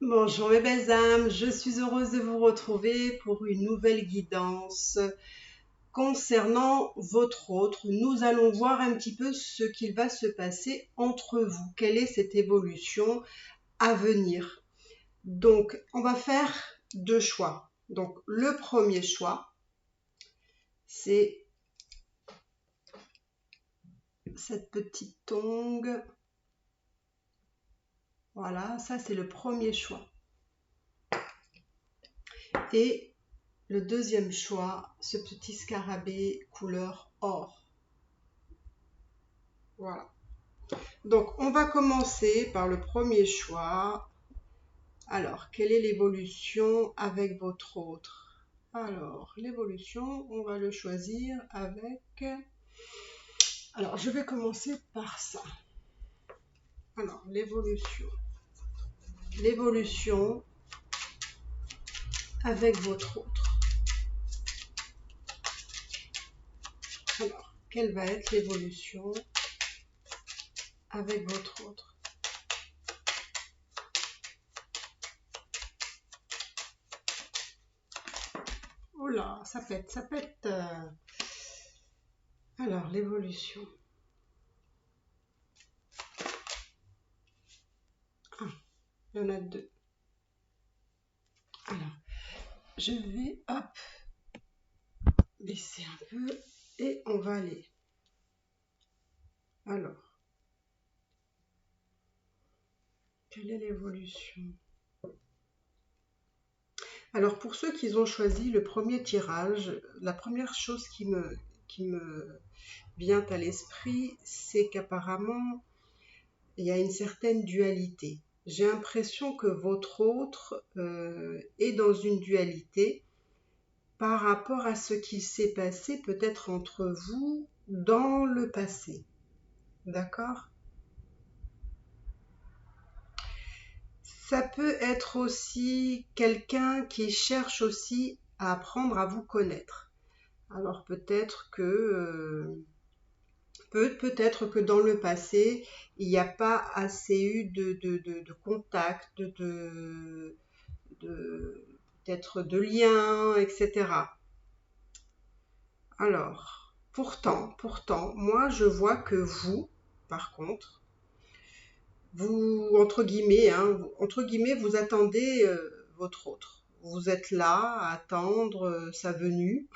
Bonjour mes belles âmes, je suis heureuse de vous retrouver pour une nouvelle guidance concernant votre autre. Nous allons voir un petit peu ce qu'il va se passer entre vous. Quelle est cette évolution à venir? Donc, on va faire deux choix. Donc, le premier choix, c'est cette petite tongue. Voilà, ça c'est le premier choix. Et le deuxième choix, ce petit scarabée couleur or. Voilà. Donc, on va commencer par le premier choix. Alors, quelle est l'évolution avec votre autre? Alors, l'évolution, on va le choisir avec... Alors, je vais commencer par ça. Alors, l'évolution. L'évolution avec votre autre. Alors, quelle va être l'évolution avec votre autre? Oh là, ça pète, ça pète. Alors, l'évolution. Ah, il y en a deux. Alors, je vais, hop, baisser un peu et on va aller. Alors, quelle est l'évolution? Alors, pour ceux qui ont choisi le premier tirage, la première chose qui me vient à l'esprit, c'est qu'apparemment, il y a une certaine dualité. J'ai l'impression que votre autre est dans une dualité par rapport à ce qui s'est passé peut-être entre vous dans le passé. D'accord? Ça peut être aussi quelqu'un qui cherche aussi à apprendre à vous connaître. Alors peut-être que dans le passé, il n'y a pas assez eu de contact, peut-être de liens, etc. Alors, pourtant, moi je vois que vous, par contre, vous, entre guillemets, vous attendez votre autre. Vous êtes là à attendre sa venue,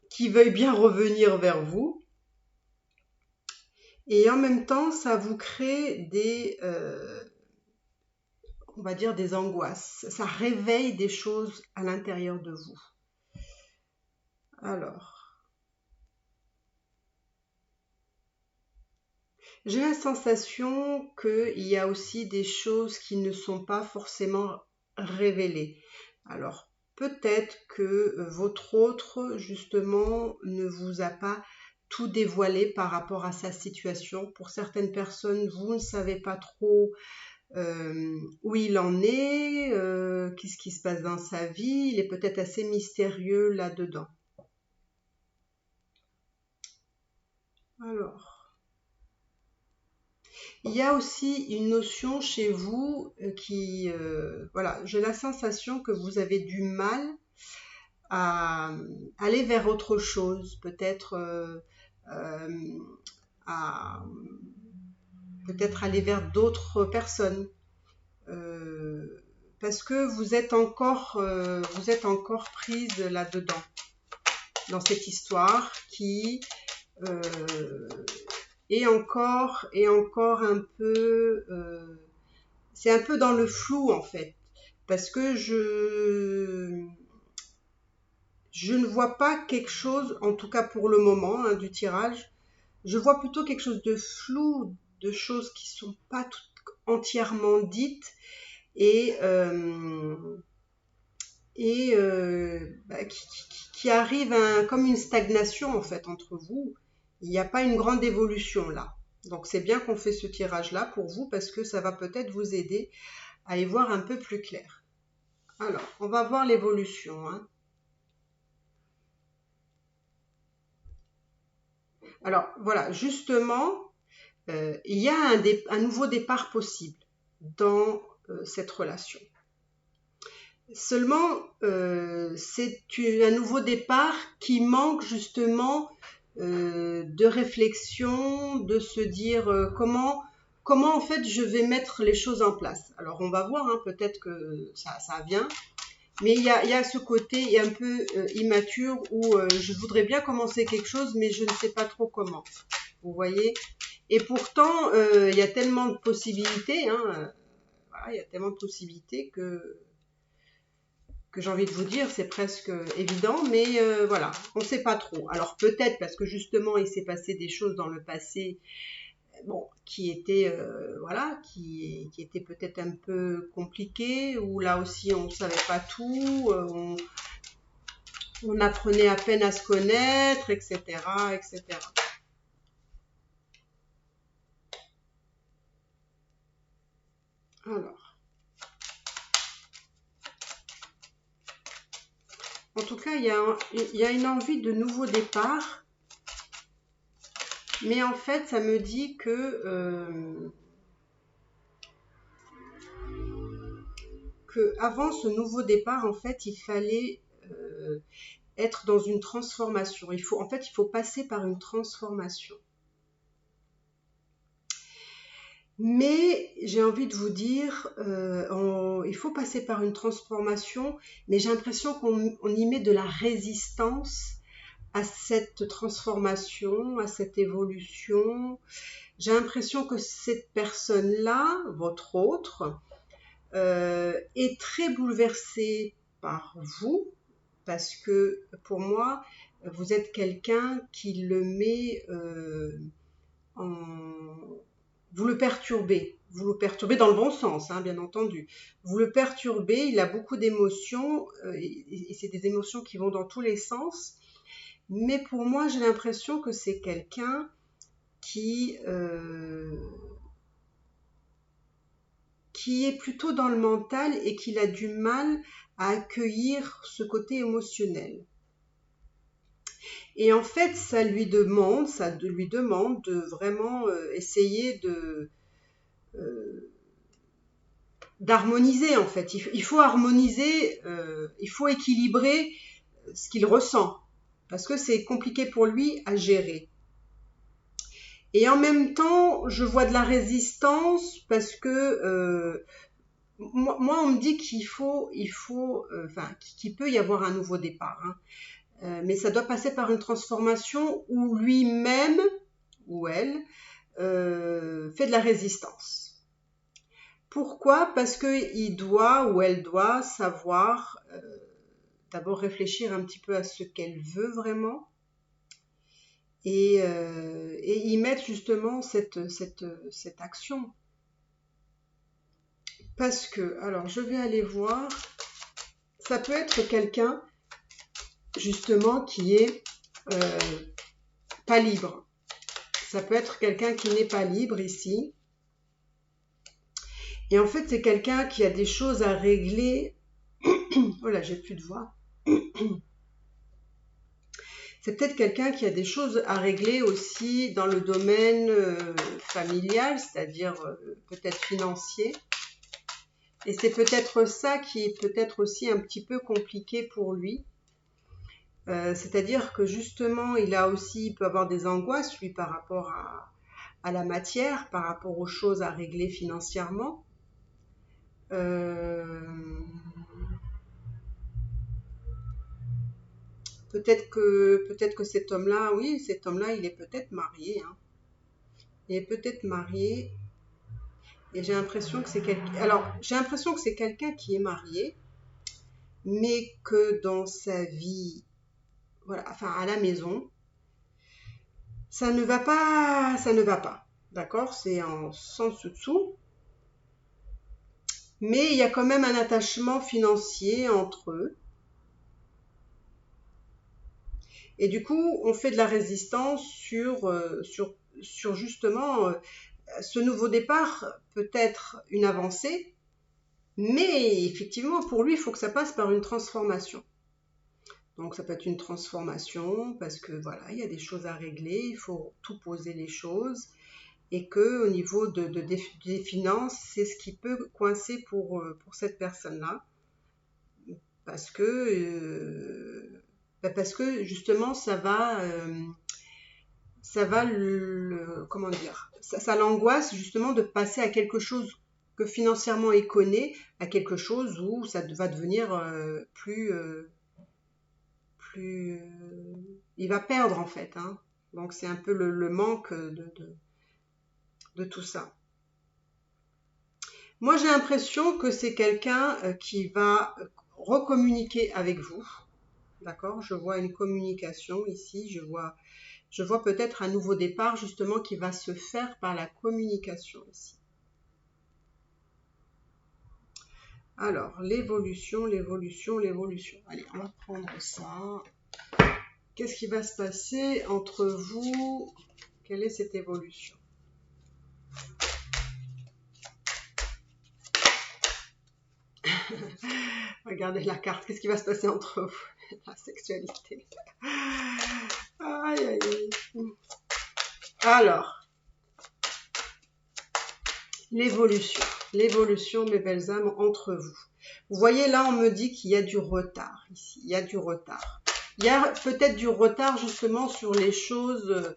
qui veuille bien revenir vers vous. Et en même temps, ça vous crée on va dire, des angoisses. Ça réveille des choses à l'intérieur de vous. Alors, j'ai la sensation qu'il y a aussi des choses qui ne sont pas forcément révélées. Alors, peut-être que votre autre, justement, ne vous a pas tout dévoilé par rapport à sa situation. Pour certaines personnes, vous ne savez pas trop où il en est, qu'est-ce qui se passe dans sa vie. Il est peut-être assez mystérieux là-dedans. Alors, il y a aussi une notion chez vous voilà, j'ai la sensation que vous avez du mal à aller vers autre chose, peut-être à peut-être aller vers d'autres personnes. Parce que vous êtes encore prise là-dedans, dans cette histoire qui euh, est encore un peu, c'est un peu dans le flou en fait, parce que je ne vois pas quelque chose, en tout cas pour le moment du tirage, je vois plutôt quelque chose de flou, de choses qui sont pas entièrement dites et qui arrive comme une stagnation en fait entre vous. Il n'y a pas une grande évolution là. Donc c'est bien qu'on fait ce tirage-là pour vous parce que ça va peut-être vous aider à y voir un peu plus clair. Alors, on va voir l'évolution. Hein. Alors voilà, justement, il y a un nouveau départ possible dans cette relation. Seulement, c'est un nouveau départ qui manque justement de réflexion, de se dire comment en fait je vais mettre les choses en place. Alors on va voir, hein, peut-être que ça vient, mais il y a ce côté un peu immature où je voudrais bien commencer quelque chose, mais je ne sais pas trop comment. Vous voyez? Et pourtant, il y a tellement de possibilités, hein, voilà, il y a tellement de possibilités que j'ai envie de vous dire, c'est presque évident, mais voilà, on ne sait pas trop. Alors peut-être parce que justement, il s'est passé des choses dans le passé, bon, qui étaient, voilà, qui étaient peut-être un peu compliquées, où là aussi on ne savait pas tout, on apprenait à peine à se connaître, etc., etc. Alors, en tout cas, il y a une envie de nouveau départ, mais en fait, ça me dit que avant ce nouveau départ, en fait, il fallait être dans une transformation. Il faut passer par une transformation. Mais j'ai envie de vous dire, il faut passer par une transformation, mais j'ai l'impression qu'on y met de la résistance à cette transformation, à cette évolution. J'ai l'impression que cette personne-là, votre autre, est très bouleversée par vous, parce que pour moi, vous êtes quelqu'un qui le met en... Vous le perturbez. Vous le perturbez dans le bon sens, hein, bien entendu. Vous le perturbez, il a beaucoup d'émotions, et c'est des émotions qui vont dans tous les sens. Mais pour moi, j'ai l'impression que c'est quelqu'un qui est plutôt dans le mental et qu'il a du mal à accueillir ce côté émotionnel. Et en fait, ça lui demande de vraiment essayer d'harmoniser en fait. Il faut harmoniser, il faut équilibrer ce qu'il ressent parce que c'est compliqué pour lui à gérer. Et en même temps, je vois de la résistance parce que moi, on me dit qu'il qu'il peut y avoir un nouveau départ, hein. Mais ça doit passer par une transformation où lui-même ou elle fait de la résistance. Pourquoi? Parce qu'il doit ou elle doit savoir d'abord réfléchir un petit peu à ce qu'elle veut vraiment et y mettre justement cette action. Parce que, alors je vais aller voir, ça peut être quelqu'un justement qui est pas libre. Ça peut être quelqu'un qui n'est pas libre ici. Et en fait, c'est quelqu'un qui a des choses à régler. Oh là, j'ai plus de voix. C'est peut-être quelqu'un qui a des choses à régler aussi dans le domaine familial, c'est-à-dire peut-être financier. Et c'est peut-être ça qui est peut-être aussi un petit peu compliqué pour lui. C'est-à-dire que justement, il peut avoir des angoisses, lui, par rapport à la matière, par rapport aux choses à régler financièrement. Peut-être que cet homme-là, oui, cet homme-là, il est peut-être marié, hein. Il est peut-être marié. Et j'ai l'impression que c'est quelqu'un. Alors, j'ai l'impression que c'est quelqu'un qui est marié, mais que dans sa vie, voilà, enfin à la maison, ça ne va pas, d'accord? C'est en sens dessous. Mais il y a quand même un attachement financier entre eux. Et du coup, on fait de la résistance sur justement ce nouveau départ, peut être une avancée, mais effectivement, pour lui, il faut que ça passe par une transformation. Donc ça peut être une transformation parce que voilà, il y a des choses à régler, il faut tout poser les choses. et que au niveau des finances, c'est ce qui peut coincer pour cette personne-là, parce que, parce que justement, ça va comment dire, ça l'angoisse justement de passer à quelque chose que financièrement il connaît, à quelque chose où ça va devenir plus, il va perdre en fait, hein. Donc c'est un peu le manque de tout ça. Moi j'ai l'impression que c'est quelqu'un qui va recommuniquer avec vous, d'accord? Je vois une communication ici, je vois peut-être un nouveau départ justement qui va se faire par la communication ici. Alors, l'évolution, l'évolution, l'évolution. Allez, on va prendre ça. Qu'est-ce qui va se passer entre vous? Quelle est cette évolution? Regardez la carte. Qu'est-ce qui va se passer entre vous? La sexualité. Aïe, aïe, aïe. Alors, l'évolution. L'évolution, mes belles âmes, entre vous. Vous voyez, là, on me dit qu'il y a du retard ici. Il y a du retard. Il y a peut-être du retard justement sur les choses,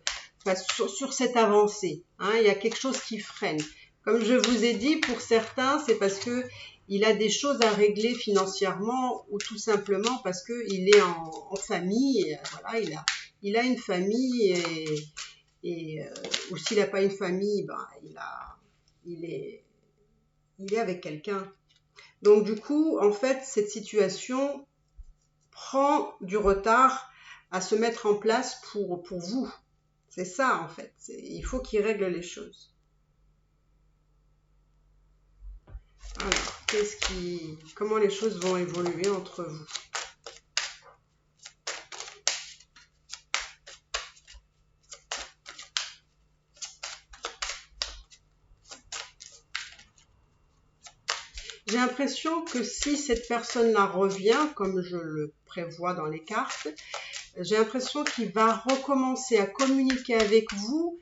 sur cette avancée. Hein. Il y a quelque chose qui freine. Comme je vous ai dit, pour certains, c'est parce que il a des choses à régler financièrement ou tout simplement parce qu'il est en famille. Et, voilà, il a une famille ou s'il n'a pas une famille, ben, il est avec quelqu'un. Donc du coup, en fait, cette situation prend du retard à se mettre en place pour vous. C'est ça, en fait. Il faut qu'il règle les choses. Alors, comment les choses vont évoluer entre vous? J'ai l'impression que si cette personne-là revient, comme je le prévois dans les cartes, j'ai l'impression qu'il va recommencer à communiquer avec vous,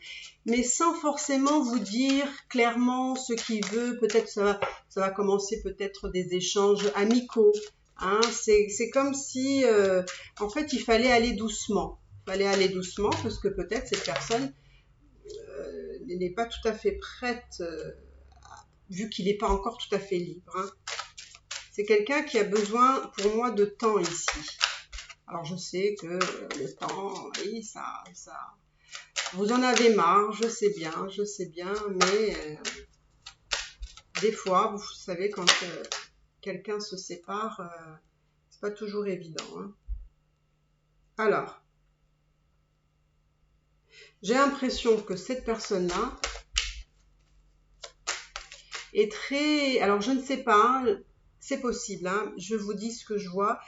mais sans forcément vous dire clairement ce qu'il veut. Peut-être ça va commencer peut-être des échanges amicaux. Hein. C'est comme si, en fait, il fallait aller doucement. Il fallait aller doucement parce que peut-être cette personne n'est pas tout à fait prête, vu qu'il n'est pas encore tout à fait libre. Hein. C'est quelqu'un qui a besoin, pour moi, de temps ici. Alors je sais que le temps, oui, ça, vous en avez marre, je sais bien, mais des fois, vous savez, quand quelqu'un se sépare, c'est pas toujours évident. Hein. Alors, j'ai l'impression que cette personne-là est très... Alors, je ne sais pas, hein, c'est possible, hein, je vous dis ce que je vois.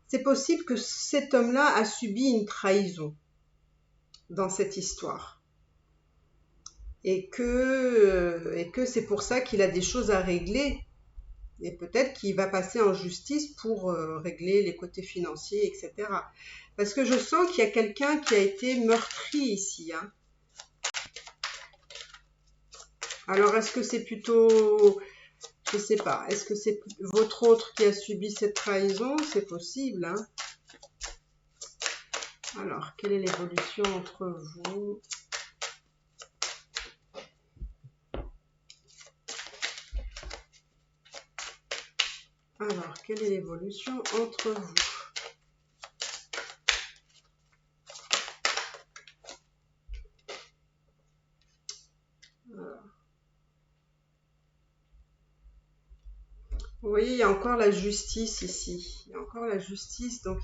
C'est possible que cet homme-là a subi une trahison dans cette histoire. Et que c'est pour ça qu'il a des choses à régler. Et peut-être qu'il va passer en justice pour régler les côtés financiers, etc. Parce que je sens qu'il y a quelqu'un qui a été meurtri ici. Hein. Alors, est-ce que c'est plutôt... Je sais pas. Est-ce que c'est votre autre qui a subi cette trahison? C'est possible. Hein. Alors, quelle est l'évolution entre vous? Alors, quelle est l'évolution entre vous? Vous voyez, il y a encore la justice ici. Il y a encore la justice. Donc,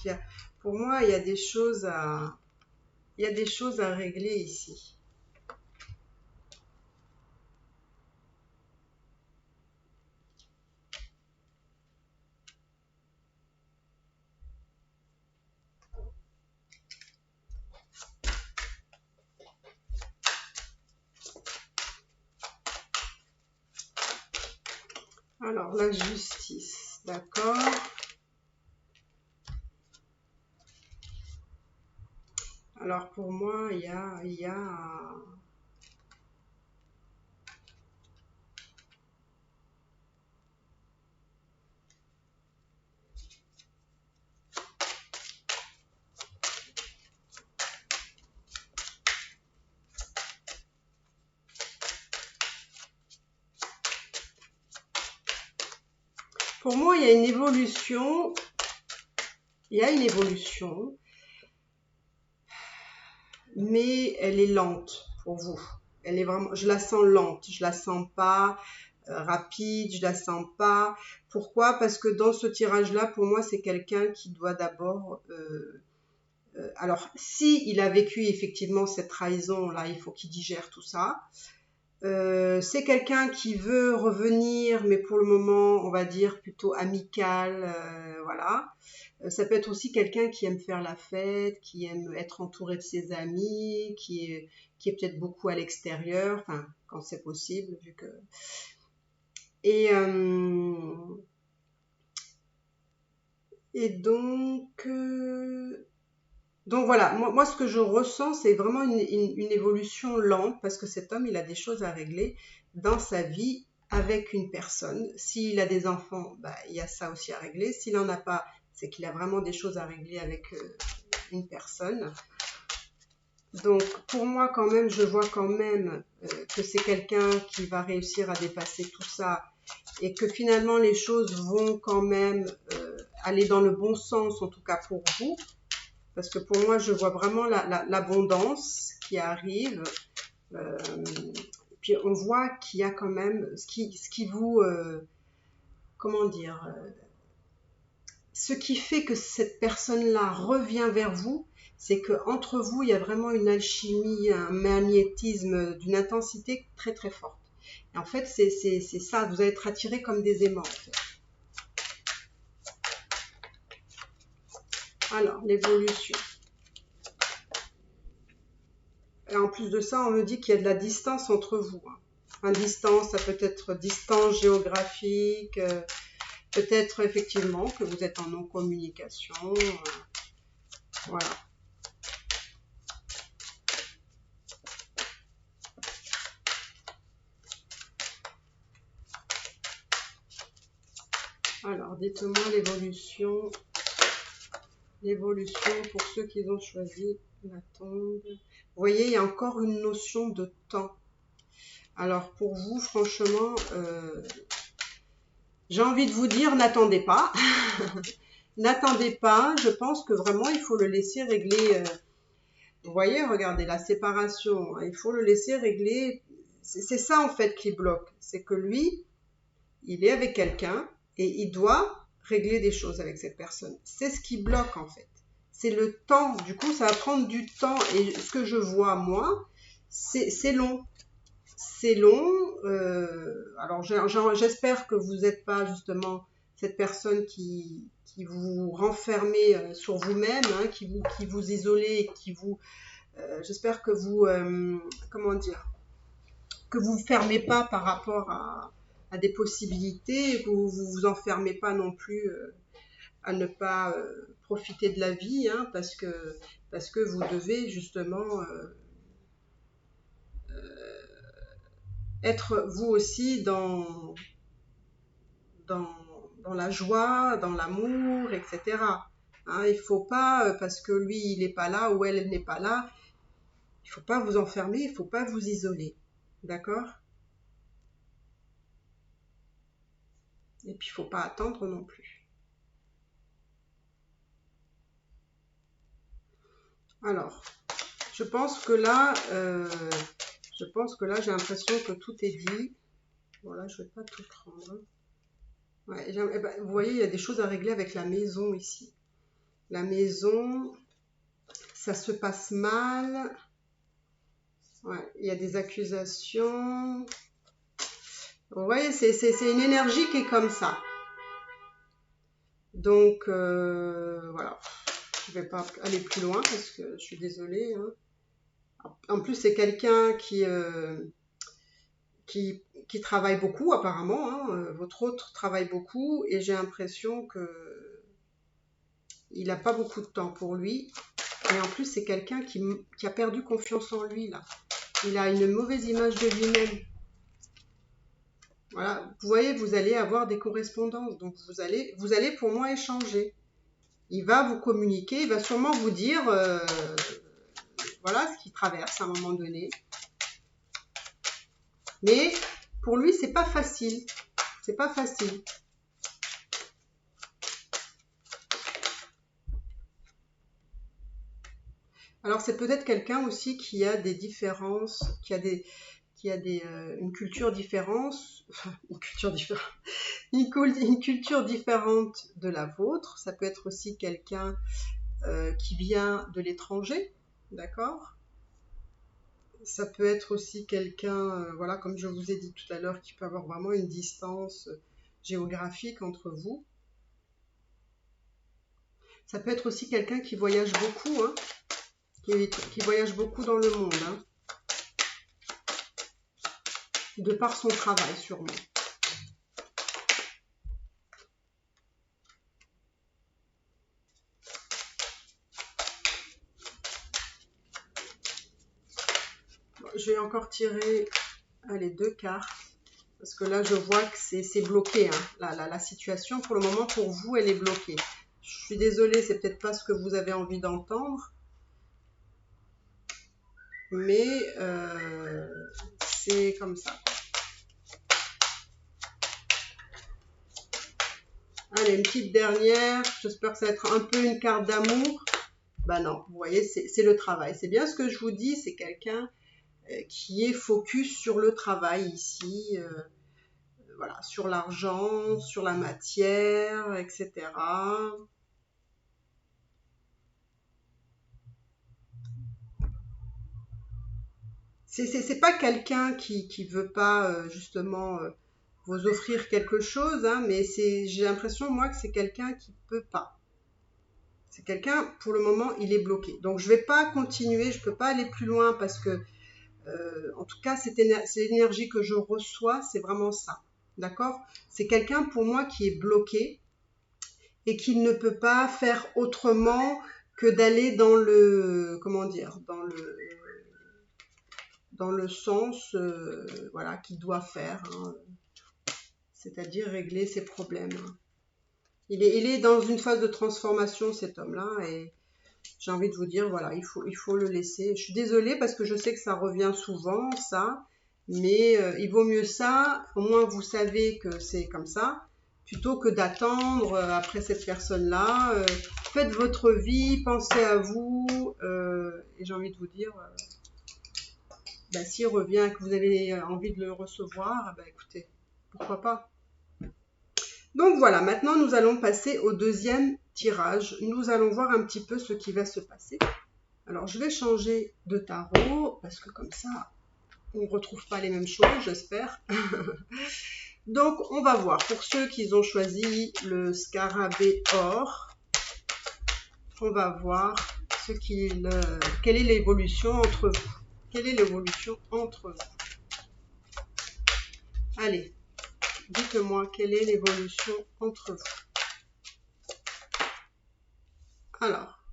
pour moi, il y a des choses à régler ici. Alors, la justice, d'accord. Alors, pour moi, il y a Pour moi, il y a une évolution. Il y a une évolution, mais elle est lente pour vous. Elle est vraiment, je la sens lente, je la sens pas rapide, je la sens pas. Pourquoi? Parce que dans ce tirage-là, pour moi, c'est quelqu'un qui doit d'abord alors, si il a vécu effectivement cette trahison-là, il faut qu'il digère tout ça. C'est quelqu'un qui veut revenir, mais pour le moment, on va dire plutôt amical, voilà. Ça peut être aussi quelqu'un qui aime faire la fête, qui aime être entouré de ses amis, qui est peut-être beaucoup à l'extérieur, enfin, quand c'est possible, vu que... Et, euh, et donc voilà, moi ce que je ressens, c'est vraiment une évolution lente parce que cet homme, il a des choses à régler dans sa vie avec une personne. S'il a des enfants, bah, il y a ça aussi à régler. S'il n'en a pas, c'est qu'il a vraiment des choses à régler avec une personne. Donc pour moi quand même, je vois quand même que c'est quelqu'un qui va réussir à dépasser tout ça et que finalement les choses vont quand même aller dans le bon sens, en tout cas pour vous. Parce que pour moi, je vois vraiment l'abondance qui arrive. Euh, puis on voit qu'il y a quand même ce qui vous, comment dire, ce qui fait que cette personne-là revient vers vous, c'est que entre vous, il y a vraiment une alchimie, un magnétisme d'une intensité très très forte. Et en fait, c'est ça, vous allez être attirés comme des aimants. En fait. Alors, l'évolution. Et en plus de ça, on me dit qu'il y a de la distance entre vous. Enfin, distance, ça peut être distance géographique, peut-être effectivement que vous êtes en non-communication. Voilà. Alors, dites-moi l'évolution. L'évolution pour ceux qui ont choisi la tombe. Vous voyez, il y a encore une notion de temps. Alors, pour vous, franchement, j'ai envie de vous dire, n'attendez pas. N'attendez pas. Je pense que vraiment, il faut le laisser régler. Vous voyez, regardez, la séparation. Il faut le laisser régler. C'est ça, en fait, qui bloque. C'est que lui, il est avec quelqu'un et il doit régler des choses avec cette personne. C'est ce qui bloque, en fait. C'est le temps. Du coup, ça va prendre du temps. Et ce que je vois, moi, c'est long. C'est long. Alors, j'espère que vous n'êtes pas justement cette personne qui vous renfermez sur vous-même, hein, qui vous isolez, qui vous... j'espère que vous... comment dire? Que vous ne fermez pas par rapport à des possibilités, que vous ne vous enfermez pas non plus à ne pas profiter de la vie, hein, parce que vous devez justement être vous aussi dans, dans la joie, dans l'amour, etc. Hein, il ne faut pas, parce que lui, il n'est pas là ou elle n'est pas là, il ne faut pas vous enfermer, il ne faut pas vous isoler. D'accord? Et puis, il ne faut pas attendre non plus. Alors, je pense que là, j'ai l'impression que tout est dit. Voilà, je ne vais pas tout prendre. Ouais, eh ben, vous voyez, il y a des choses à régler avec la maison ici. La maison, ça se passe mal. Ouais, il y a des accusations. Vous voyez, c'est une énergie qui est comme ça. Donc, voilà. Je ne vais pas aller plus loin parce que je suis désolée. Hein. En plus, c'est quelqu'un qui travaille beaucoup apparemment. Hein. Votre autre travaille beaucoup et j'ai l'impression que il n'a pas beaucoup de temps pour lui. Et en plus, c'est quelqu'un qui a perdu confiance en lui là. Il a une mauvaise image de lui-même. Voilà, vous voyez, vous allez avoir des correspondances, donc vous allez pour moi échanger. Il va vous communiquer, il va sûrement vous dire, voilà, ce qu'il traverse à un moment donné. Mais pour lui, c'est pas facile. C'est pas facile. Alors c'est peut-être quelqu'un aussi qui a des différences, une culture différente, enfin, une culture différente, une culture différente de la vôtre. Ça peut être aussi quelqu'un qui vient de l'étranger, d'accord? Ça peut être aussi quelqu'un, voilà, comme je vous ai dit tout à l'heure, qui peut avoir vraiment une distance géographique entre vous. Ça peut être aussi quelqu'un qui voyage beaucoup, hein, qui voyage beaucoup dans le monde, hein, de par son travail sûrement. Bon, je vais encore tirer, allez, 2 cartes, parce que là je vois que c'est bloqué, hein. La situation pour le moment pour vous elle est bloquée. Je suis désolée, c'est peut-être pas ce que vous avez envie d'entendre, mais c'est comme ça. Allez, une petite dernière. J'espère que ça va être un peu une carte d'amour. Bah non, vous voyez, c'est le travail. C'est bien ce que je vous dis, c'est quelqu'un qui est focus sur le travail ici, voilà, sur l'argent, sur la matière, etc. C'est pas quelqu'un qui veut pas justement vous offrir quelque chose, hein, mais j'ai l'impression moi que c'est quelqu'un qui peut pas. C'est quelqu'un, pour le moment, il est bloqué. Donc je vais pas continuer, je peux pas aller plus loin parce que en tout cas, c'est l'énergie que je reçois, c'est vraiment ça. D'accord? C'est quelqu'un pour moi qui est bloqué et qui ne peut pas faire autrement que d'aller dans le, comment dire, dans le sens, voilà, qu'il doit faire, hein, c'est-à-dire régler ses problèmes. Il est dans une phase de transformation, cet homme-là, et j'ai envie de vous dire, voilà, il faut le laisser. Je suis désolée parce que je sais que ça revient souvent, ça, mais il vaut mieux ça, au moins vous savez que c'est comme ça, plutôt que d'attendre après cette personne-là. Faites votre vie, pensez à vous, et j'ai envie de vous dire, bah, s'il revient et que vous avez envie de le recevoir, bah, écoutez, pourquoi pas. Donc voilà, maintenant nous allons passer au deuxième tirage. Nous allons voir un petit peu ce qui va se passer. Alors, je vais changer de tarot parce que comme ça, on ne retrouve pas les mêmes choses, j'espère. Donc, on va voir. Pour ceux qui ont choisi le scarabée or, on va voir quelle est l'évolution entre vous. Quelle est l'évolution entre vous? Allez, dites-moi quelle est l'évolution entre vous. Alors,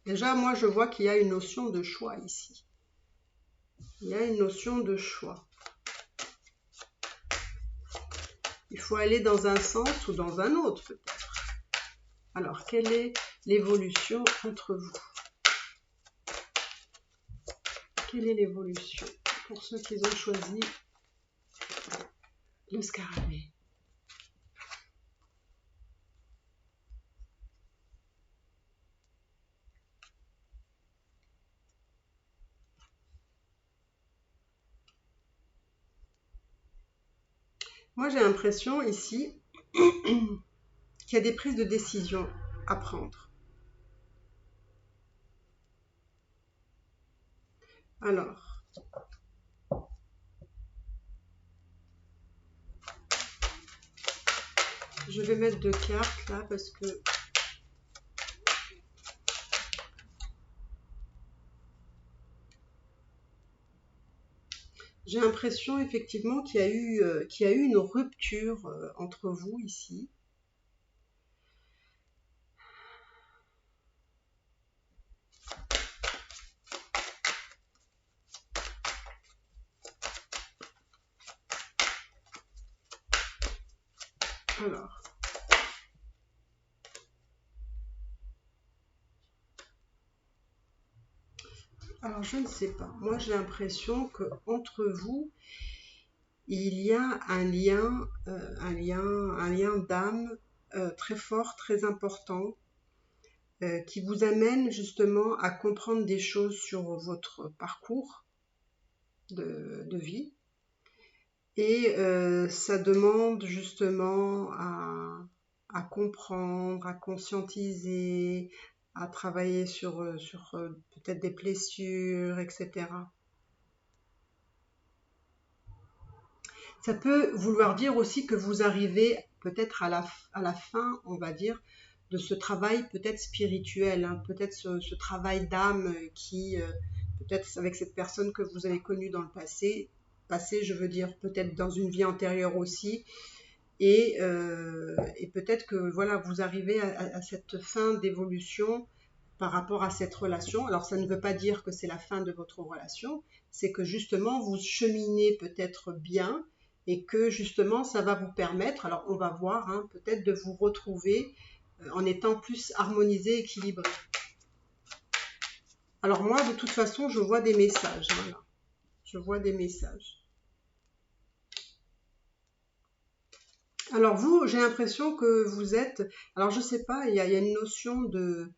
déjà, moi, je vois qu'il y a une notion de choix ici. Il y a une notion de choix. Il faut aller dans un sens ou dans un autre, peut-être. Alors, quelle est l'évolution entre vous? Quelle est l'évolution pour ceux qui ont choisi le scarabée? Moi, j'ai l'impression ici qu'il y a des prises de décision à prendre. Alors, je vais mettre 2 cartes là parce que j'ai l'impression effectivement qu'il y a eu une rupture entre vous ici. Alors, je ne sais pas. Moi, j'ai l'impression que entre vous, il y a un lien d'âme très fort, très important. qui vous amène justement à comprendre des choses sur votre parcours de vie. Et ça demande justement à comprendre, à conscientiser, à travailler sur peut-être des blessures, etc. Ça peut vouloir dire aussi que vous arrivez peut-être à la fin, on va dire, de ce travail peut-être spirituel, hein, peut-être ce travail d'âme qui, peut-être avec cette personne que vous avez connue dans le passé, je veux dire peut-être dans une vie antérieure aussi, et peut-être que voilà, vous arrivez à cette fin d'évolution par rapport à cette relation. Alors ça ne veut pas dire que c'est la fin de votre relation, c'est que justement vous cheminez peut-être bien et que justement ça va vous permettre, alors on va voir, hein, peut-être de vous retrouver en étant plus harmonisé, équilibré. Alors moi de toute façon je vois des messages, voilà. Je vois des messages. Alors vous, j'ai l'impression que vous êtes, alors je sais pas, il y a une notion de,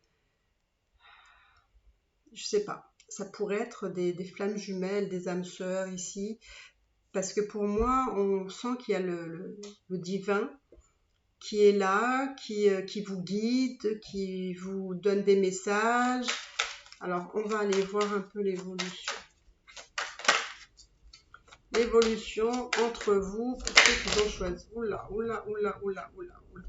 je sais pas, ça pourrait être des flammes jumelles, des âmes sœurs ici, parce que pour moi, on sent qu'il y a le divin qui est là, qui vous guide, qui vous donne des messages. Alors, on va aller voir un peu l'évolution. L'évolution entre vous, pour ceux qui ont choisi. Oula, oula, oula, oula, oula, oula.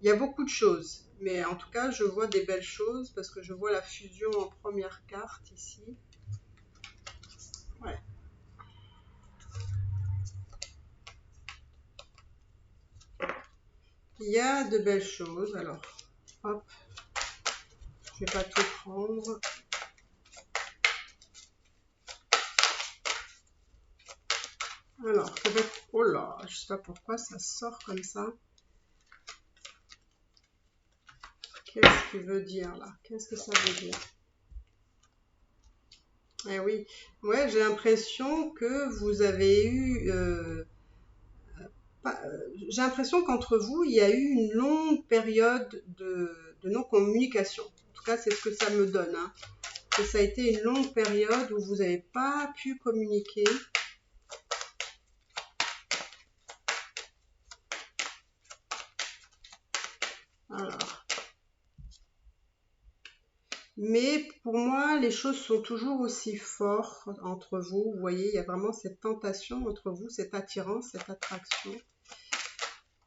Il y a beaucoup de choses, mais en tout cas, je vois des belles choses parce que je vois la fusion en première carte ici. Ouais. Il y a de belles choses. Alors, hop, je vais pas tout prendre. Alors, ça va être... Oh là, je sais pas pourquoi ça sort comme ça. Qu'est-ce qu'il veut dire là? Qu'est-ce que ça veut dire? Eh oui, ouais, j'ai l'impression que vous avez eu... j'ai l'impression qu'entre vous, il y a eu une longue période de non-communication. En tout cas, c'est ce que ça me donne, hein. Que ça a été une longue période où vous n'avez pas pu communiquer. Alors. Mais pour moi, les choses sont toujours aussi fortes entre vous. Vous voyez, il y a vraiment cette tentation entre vous, cette attirance, cette attraction.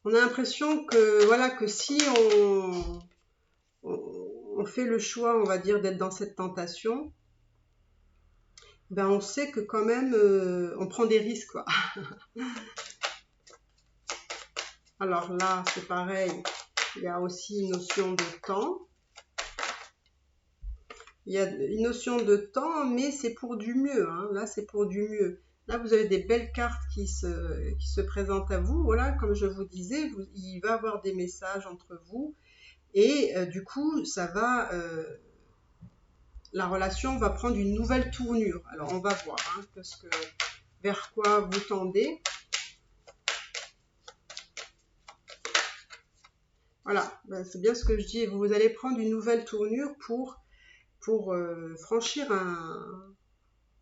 On a l'impression que, voilà, que si on fait le choix, on va dire, d'être dans cette tentation, ben on sait que quand même, on prend des risques, quoi. Alors là, c'est pareil, il y a aussi une notion de temps. Il y a une notion de temps, mais c'est pour du mieux, hein. Là, c'est pour du mieux. Là, vous avez des belles cartes qui se présentent à vous. Voilà, comme je vous disais, il va y avoir des messages entre vous. Et du coup, ça va... la relation va prendre une nouvelle tournure. Alors, on va voir, hein, parce que vers quoi vous tendez. Voilà, ben, c'est bien ce que je dis. Vous allez prendre une nouvelle tournure pour franchir un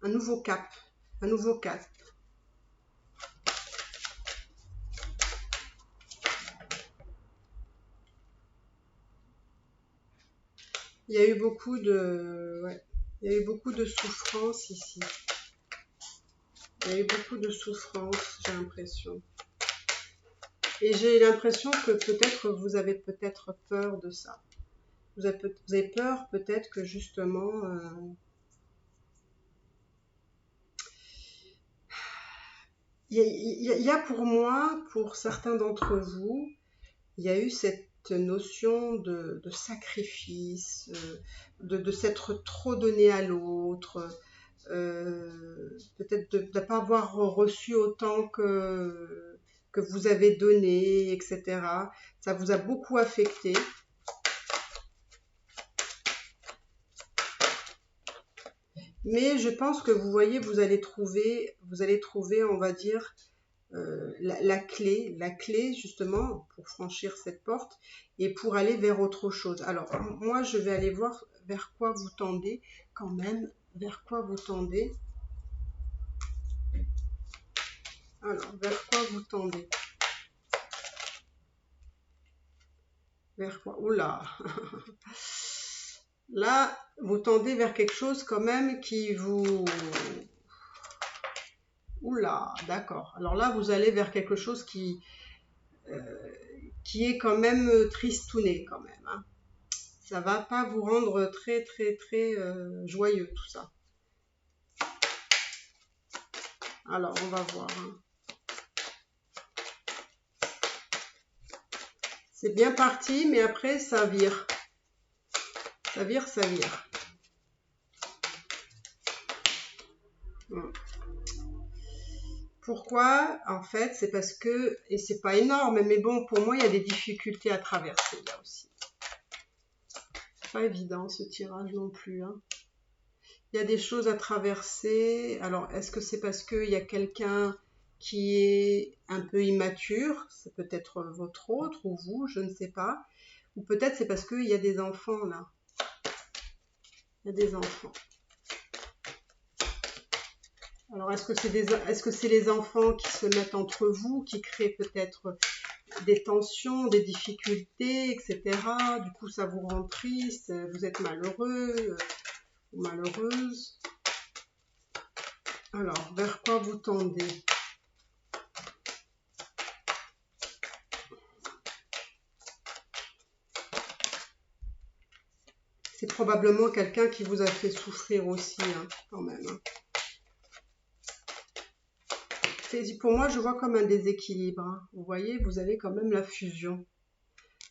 nouveau cap. Un nouveau cap. Il y a eu beaucoup de... Ouais, il y a eu beaucoup de souffrance ici. Il y a eu beaucoup de souffrance, j'ai l'impression. Et j'ai l'impression que peut-être vous avez peut-être peur de ça. Vous avez peur peut-être que justement... il y a pour moi, pour certains d'entre vous, il y a eu cette notion de sacrifice, de s'être trop donné à l'autre, peut-être de ne pas avoir reçu autant que vous avez donné, etc. Ça vous a beaucoup affecté. Mais je pense que vous voyez, vous allez trouver, on va dire, la clé justement pour franchir cette porte et pour aller vers autre chose. Alors moi je vais aller voir vers quoi vous tendez quand même, vers quoi vous tendez. Alors vers quoi vous tendez? Vers quoi? Oula. Là vous tendez vers quelque chose quand même qui vous... Oula, d'accord. Alors là vous allez vers quelque chose qui est quand même tristouné quand même, hein. Ça va pas vous rendre très joyeux tout ça. Alors on va voir, hein. C'est bien parti, mais après ça vire. Ça vire, ça vire. Pourquoi? En fait, c'est parce que, et c'est pas énorme, mais bon, pour moi, il y a des difficultés à traverser là aussi. C'est pas évident ce tirage non plus, hein. Il y a des choses à traverser. Alors, est-ce que c'est parce qu'il y a quelqu'un qui est un peu immature? C'est peut-être votre autre ou vous, je ne sais pas. Ou peut-être c'est parce qu'il y a des enfants là. Il y a des enfants. Alors, est-ce que c'est les enfants qui se mettent entre vous, qui créent peut-être des tensions, des difficultés, etc. Du coup, ça vous rend triste, vous êtes malheureux ou malheureuse. Alors, vers quoi vous tendez? C'est probablement quelqu'un qui vous a fait souffrir aussi, hein, quand même, hein. Pour moi, je vois comme un déséquilibre, hein. Vous voyez, vous avez quand même la fusion.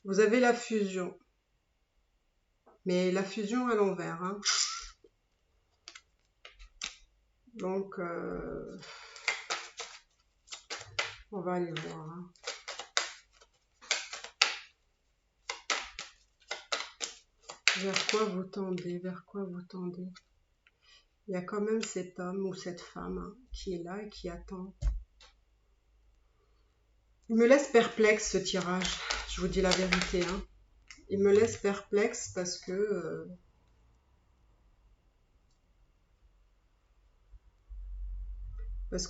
Vous avez la fusion. Mais la fusion à l'envers, hein. Donc, on va aller voir, hein. Vers quoi vous tendez? Vers quoi vous tendez? Il y a quand même cet homme ou cette femme, hein, qui est là et qui attend. Il me laisse perplexe ce tirage, je vous dis la vérité, hein. Il me laisse perplexe parce que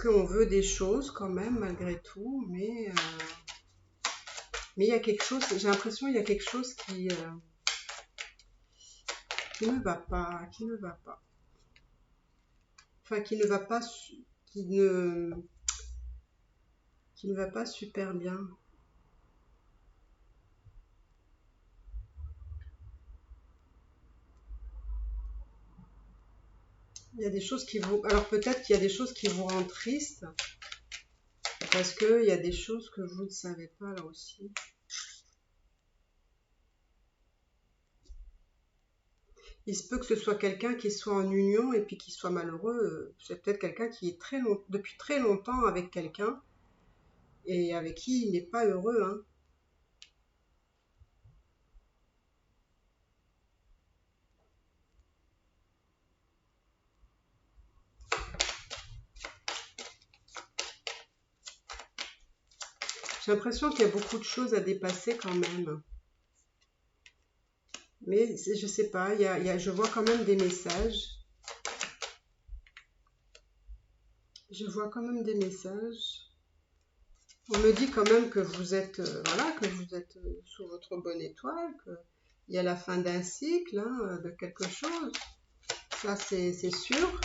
qu'on veut des choses quand même malgré tout, mais il y a quelque chose, j'ai l'impression qu'il y a quelque chose qui ne va pas, enfin qui ne va pas, qui ne va pas super bien. Il y a des choses qui vous... Alors peut-être qu'il y a des choses qui vous rendent triste, parce qu'il y a des choses que vous ne savez pas là aussi. Il se peut que ce soit quelqu'un qui soit en union et puis qui soit malheureux. C'est peut-être quelqu'un qui est depuis très longtemps avec quelqu'un et avec qui il n'est pas heureux, hein. J'ai l'impression qu'il y a beaucoup de choses à dépasser quand même. Mais je sais pas, je vois quand même des messages. Je vois quand même des messages. On me dit quand même que vous êtes, voilà, que vous êtes sous votre bonne étoile, qu'il y a la fin d'un cycle, hein, de quelque chose. Ça, c'est sûr.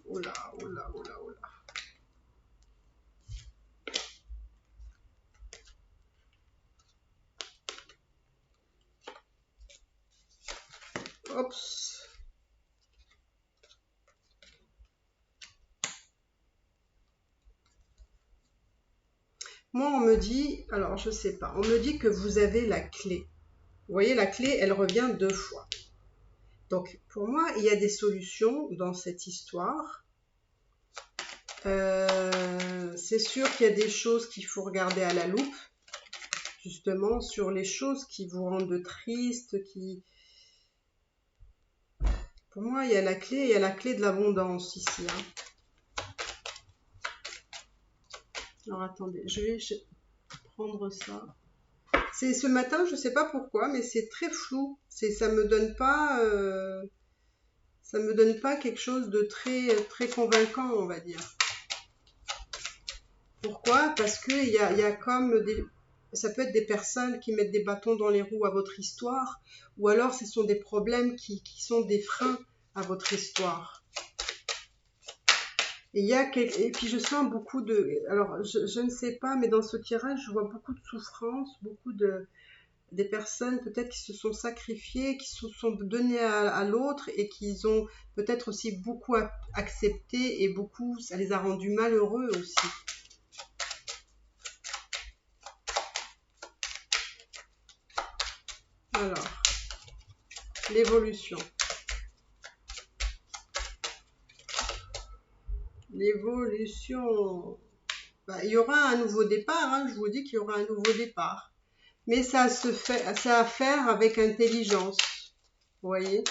Oula, oula, oula, oula. Oups. Moi, on me dit, alors je sais pas, on me dit que vous avez la clé. Vous voyez, la clé, elle revient 2 fois. Donc, pour moi, il y a des solutions dans cette histoire. C'est sûr qu'il y a des choses qu'il faut regarder à la loupe, justement, sur les choses qui vous rendent triste, qui... Pour moi, il y a la clé de l'abondance ici, hein. Alors attendez, je vais prendre ça. C'est ce matin, je sais pas pourquoi, mais c'est très flou. Ça me donne pas, quelque chose de très convaincant, on va dire. Pourquoi? Parce que il y a comme ça peut être des personnes qui mettent des bâtons dans les roues à votre histoire, ou alors ce sont des problèmes qui sont des freins à votre histoire. Et puis je sens beaucoup alors je ne sais pas, mais dans ce tirage, je vois beaucoup de souffrance, des personnes peut-être qui se sont sacrifiées, qui se sont données à l'autre et qui ont peut-être aussi beaucoup accepté et beaucoup, ça les a rendus malheureux aussi. Alors, l'évolution. L'évolution. Bah, il y aura un nouveau départ, hein, je vous dis qu'il y aura un nouveau départ. Mais ça a à faire avec intelligence. Vous voyez?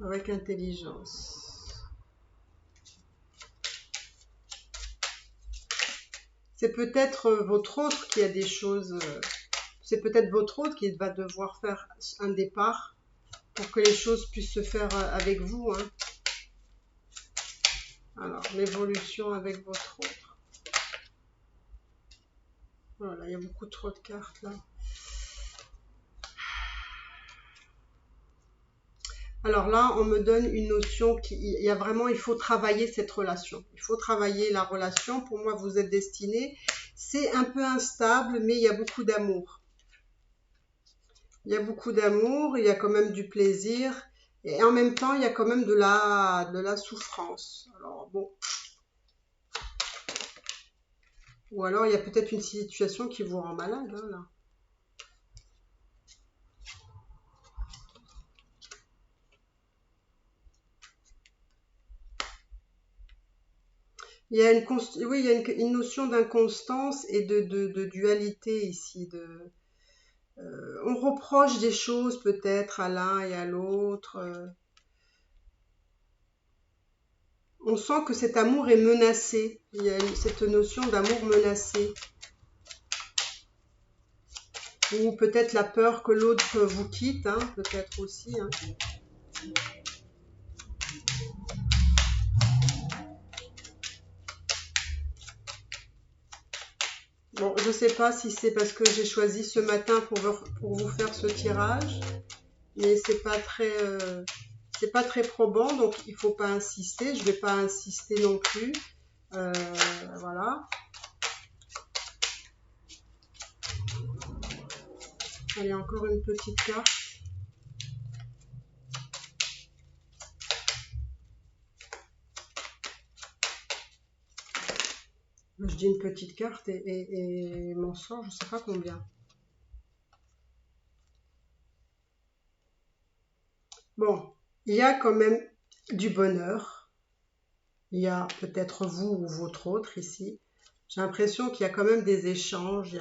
Avec intelligence. C'est peut-être votre autre qui a des choses. C'est peut-être votre autre qui va devoir faire un départ pour que les choses puissent se faire avec vous. Hein. Alors, l'évolution avec votre autre. Voilà, il y a beaucoup trop de cartes là. Alors là, on me donne une notion il faut travailler cette relation. Il faut travailler la relation. Pour moi, vous êtes destiné. C'est un peu instable, mais il y a beaucoup d'amour. Il y a beaucoup d'amour, il y a quand même du plaisir. Et en même temps, il y a quand même de la souffrance. Alors bon. Ou alors, il y a peut-être une situation qui vous rend malade, hein, là. Il y a une notion d'inconstance et de dualité ici. On reproche des choses peut-être à l'un et à l'autre. On sent que cet amour est menacé. Il y a cette notion d'amour menacé. Ou peut-être la peur que l'autre vous quitte, hein, peut-être aussi. Hein. Bon, je ne sais pas si c'est parce que j'ai choisi ce matin pour vous faire ce tirage, mais c'est pas très probant, donc il faut pas insister. Je vais pas insister non plus. Voilà. Allez, encore une petite carte. Je dis une petite carte et mon sort, je sais pas combien. Bon, il y a quand même du bonheur. Il y a peut-être vous ou votre autre ici. J'ai l'impression qu'il y a quand même des échanges.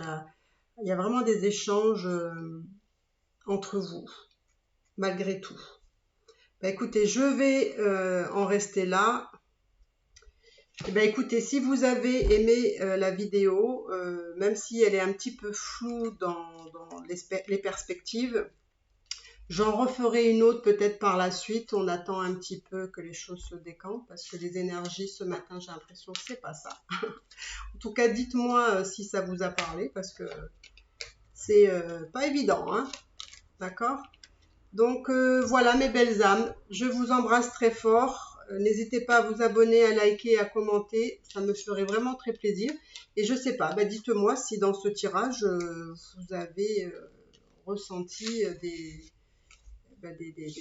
Il y a vraiment des échanges entre vous, malgré tout. Bah, écoutez, je vais en rester là. Eh ben, écoutez, si vous avez aimé la vidéo, même si elle est un petit peu floue dans les perspectives, j'en referai une autre peut-être par la suite. On attend un petit peu que les choses se décantent parce que les énergies ce matin, j'ai l'impression que c'est pas ça. En tout cas, dites-moi si ça vous a parlé parce que c'est pas évident, hein. D'accord? Donc voilà mes belles âmes, je vous embrasse très fort. N'hésitez pas à vous abonner, à liker, à commenter, ça me ferait vraiment très plaisir. Et je sais pas, bah dites-moi si dans ce tirage vous avez ressenti des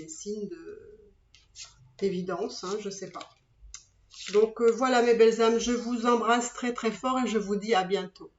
signes d'évidence, hein, je sais pas. Donc voilà mes belles âmes, je vous embrasse très très fort et je vous dis à bientôt.